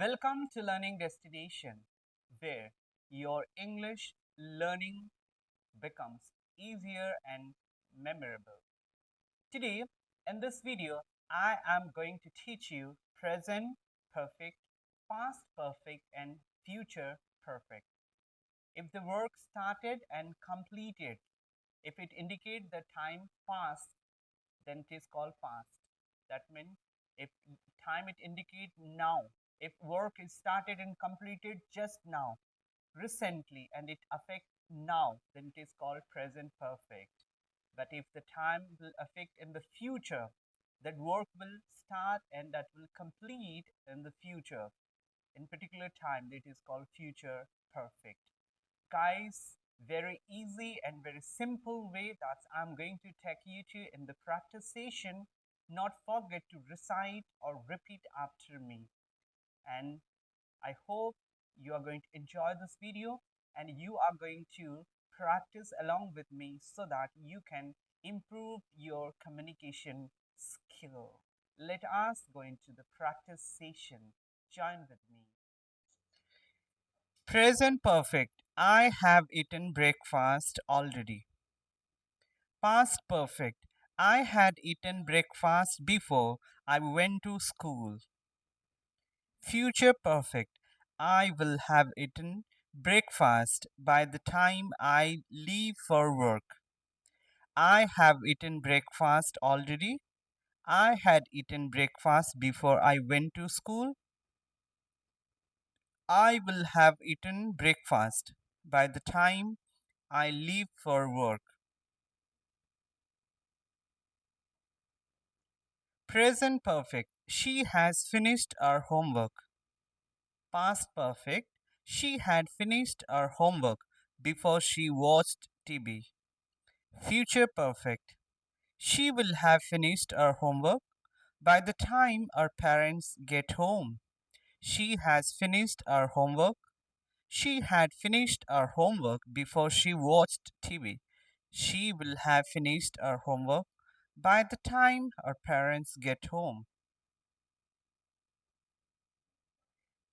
Welcome to Learning Destination, where your English learning becomes easier and memorable. Today, in this video, I am going to teach you present perfect, past perfect, and future perfect. If the work started and completed, if it indicates the time passed, then it is called past. That means if time it indicates now, if work is started and completed just now, recently, and it affects now, then it is called present perfect. But if the time will affect in the future, that work will start and that will complete in the future. In particular time, it is called future perfect. Guys, very easy and very simple way that I'm going to take you to in the practice session. Not forget to recite or repeat after me. And I hope you are going to enjoy this video and you are going to practice along with me so that you can improve your communication skill. Let us go into the practice session. Join with me. Present perfect. I have eaten breakfast already. Past perfect. I had eaten breakfast before I went to school. Future perfect. I will have eaten breakfast by the time I leave for work. I have eaten breakfast already. I had eaten breakfast before I went to school. I will have eaten breakfast by the time I leave for work. Present perfect. She has finished her homework. Past perfect. She had finished her homework before she watched TV. Future perfect. She will have finished her homework by the time her parents get home. She has finished her homework. She had finished her homework before she watched TV. She will have finished her homework by the time her parents get home.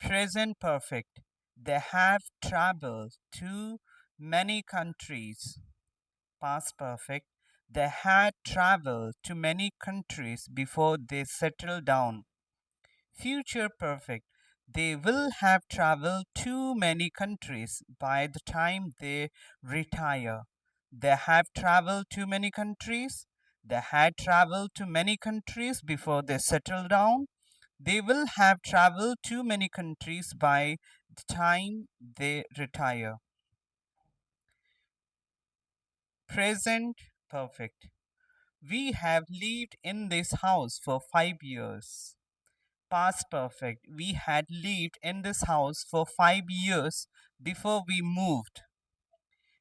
Present perfect. They have traveled to many countries. Past perfect. They had traveled to many countries before they settled down. Future perfect. They will have traveled to many countries by the time they retire. They have traveled to many countries. They had traveled to many countries before they settle down. They will have traveled to many countries by the time they retire. Present perfect. We have lived in this house for 5 years. Past perfect. We had lived in this house for 5 years before we moved.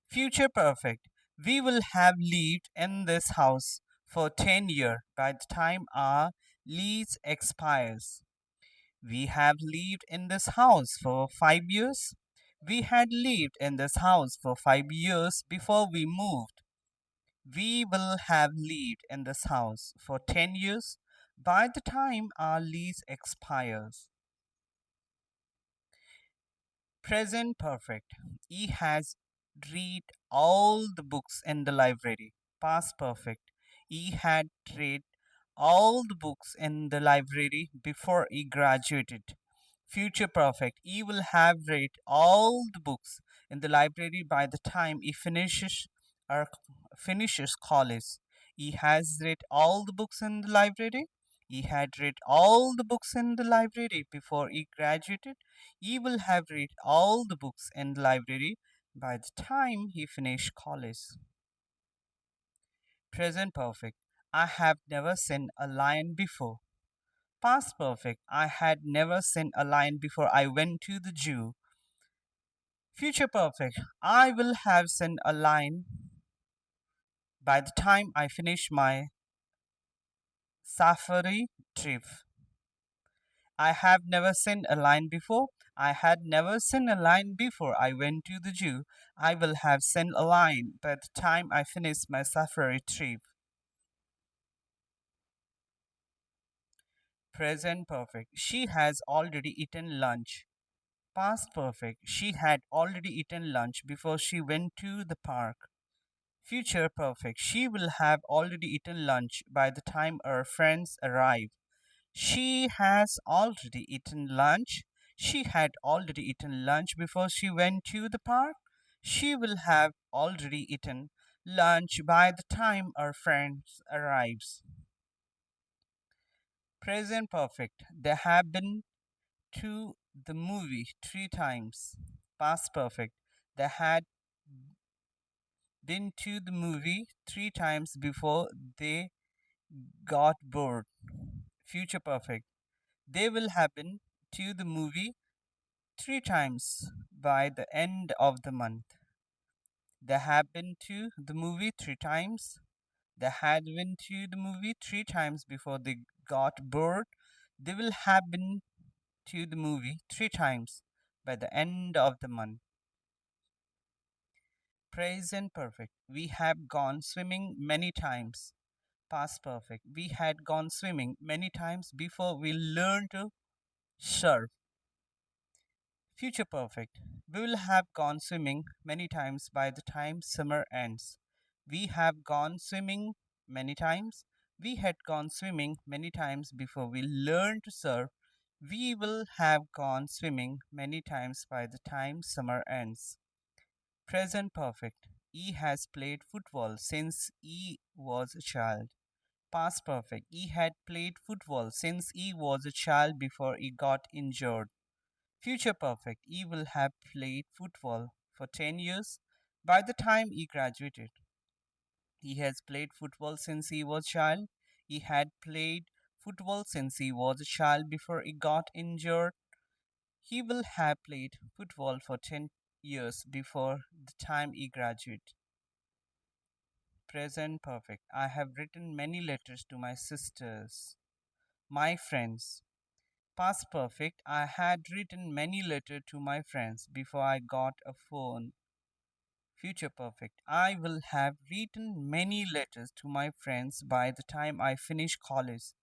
Future perfect. We will have lived in this house for 10 years by the time our lease expires. We have lived in this house for 5 years. We had lived in this house for 5 years before we moved. We will have lived in this house for 10 years by the time our lease expires. Present perfect. He has read all the books in the library. Past perfect. He had read all the books in the library before he graduated. Future perfect. He will have read all the books in the library by the time he finishes college. He has read all the books in the library. He had read all the books in the library before he graduated. He will have read all the books in the library by the time he finished college. Present perfect. I have never seen a lion before. Past perfect. I had never seen a lion before I went to the zoo. Future perfect. I will have seen a lion by the time I finish my safari trip. I have never seen a lion before. I had never seen a lion before I went to the zoo. I will have seen a lion by the time I finish my safari trip. Present perfect. She has already eaten lunch. Past perfect. She had already eaten lunch before she went to the park. Future perfect. She will have already eaten lunch by the time her friends arrive. She has already eaten lunch. She had already eaten lunch before she went to the park. She will have already eaten lunch by the time her friends arrives. Present perfect. They have been to the movie 3 times. Past perfect. They had been to the movie 3 times before they got bored. Future perfect. They will happen to the movie 3 times by the end of the month. They have been to the movie 3 times. They had been to the movie 3 times before they got bored. They will have been to the movie 3 times by the end of the month. Present perfect. We have gone swimming many times. Past perfect. We had gone swimming many times before we learned to surf. Future perfect. We will have gone swimming many times by the time summer ends. We have gone swimming many times. We had gone swimming many times before we learned to surf. We will have gone swimming many times by the time summer ends. Present perfect. E has played football since E was a child. Past perfect. E had played football since E was a child before he got injured. Future perfect. He will have played football for 10 years by the time he graduated. He has played football since he was a child. He had played football since he was a child before he got injured. He will have played football for 10 years before the time he graduated. Present perfect. I have written many letters to my sisters, my friends. Past perfect. I had written many letters to my friends before I got a phone. Future perfect. I will have written many letters to my friends by the time I finish college.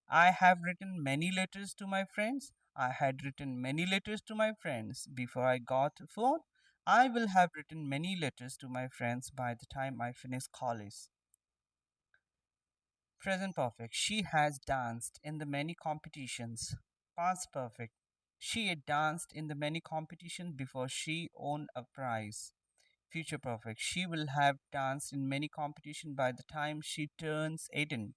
I have written many letters to my friends. I had written many letters to my friends before I got a phone. I will have written many letters to my friends by the time I finish college. Present perfect. She has danced in the many competitions. Past perfect. She had danced in the many competitions before she won a prize. Future perfect. She will have danced in many competitions by the time she turns 18.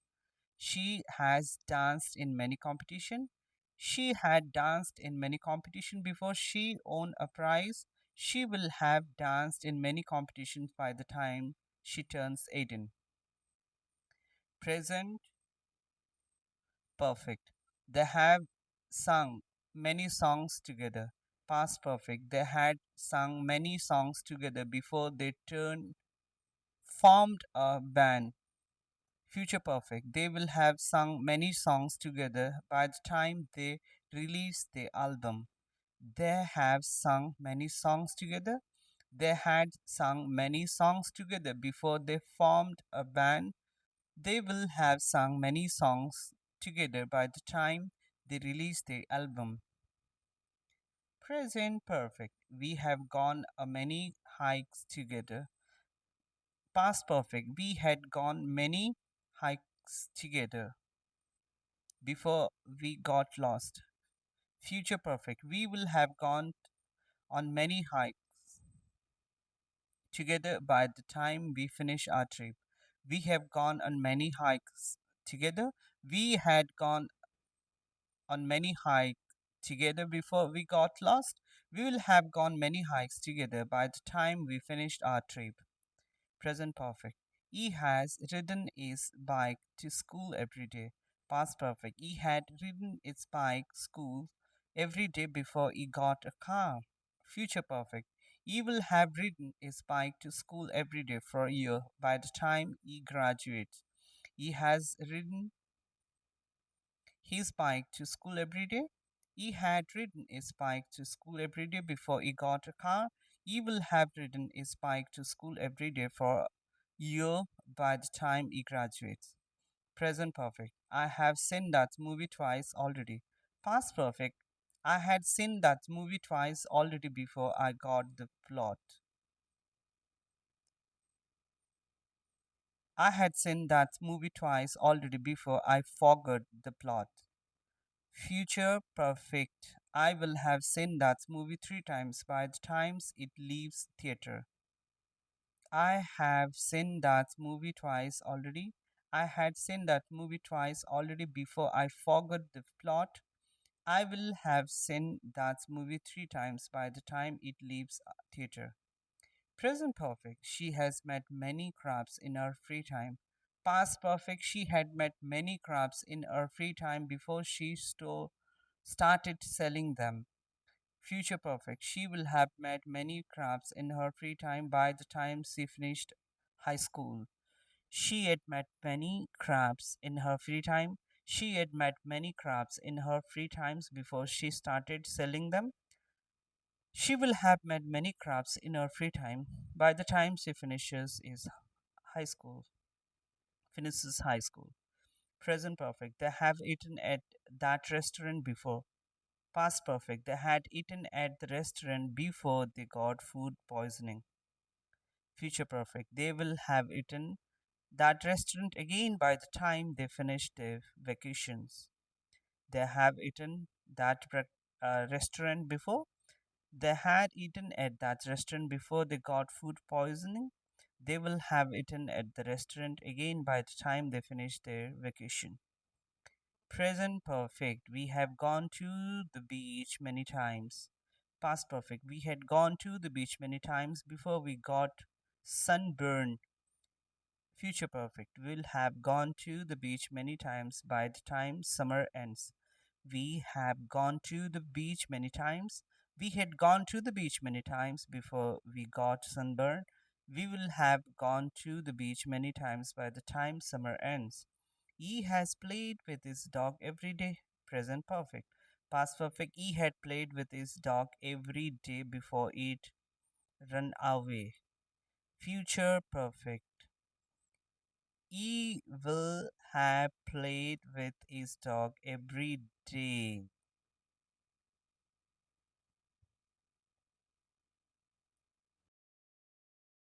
She has danced in many competition. She had danced in many competition before she won a prize. She will have danced in many competitions by the time she turns 18. Present perfect. They have sung many songs together. Past perfect. They had sung many songs together before they turned formed a band. Future perfect. They will have sung many songs together by the time they release the album. They have sung many songs together. They had sung many songs together before they formed a band. They will have sung many songs together by the time they release the album. Present perfect. We have gone a many hikes together. Past perfect. We had gone many hikes together before we got lost. Future perfect. We will have gone on many hikes together by the time we finish our trip. We have gone on many hikes together. We had gone on many hikes together before we got lost. We will have gone many hikes together by the time we finished our trip. Present perfect. He has ridden his bike to school every day. Past perfect. He had ridden his bike school every day before he got a car. Future perfect. He will have ridden his bike to school every day for a year by the time he graduates. He has ridden his bike to school every day. He had ridden his bike to school every day before he got a car. He will have ridden his bike to school every day for a year by the time he graduates. Present perfect. I have seen that movie twice already. Past perfect. I had seen that movie twice already before I got the plot. I had seen that movie twice already before I forgot the plot. Future perfect. I will have seen that movie three times by the times it leaves theater. I have seen that movie twice already. I had seen that movie twice already before I forgot the plot. I will have seen that movie three times by the time it leaves theater. Present perfect. She has met many crabs in her free time. Past perfect. She had met many crabs in her free time before she started selling them. Future perfect. She will have met many crabs in her free time by the time she finished high school. She had met many crabs in her free time. She had met many crabs in her free times before she started selling them. She will have met many crabs in her free time by the time she high school, finishes high school. Present perfect. They have eaten at that restaurant before. Past perfect. They had eaten at the restaurant before they got food poisoning. Future perfect. They will have eaten that restaurant again by the time they finish their vacations. They have eaten that restaurant before. They had eaten at that restaurant before they got food poisoning. They will have eaten at the restaurant again by the time they finish their vacation. Present perfect. We have gone to the beach many times. Past perfect. We had gone to the beach many times before we got sunburned. Future perfect. We'll have gone to the beach many times by the time summer ends. We have gone to the beach many times. We had gone to the beach many times before we got sunburned. We will have gone to the beach many times by the time summer ends. He has played with his dog every day. Present perfect. Past perfect. He had played with his dog every day before it run away. Future perfect. He will have played with his dog every day.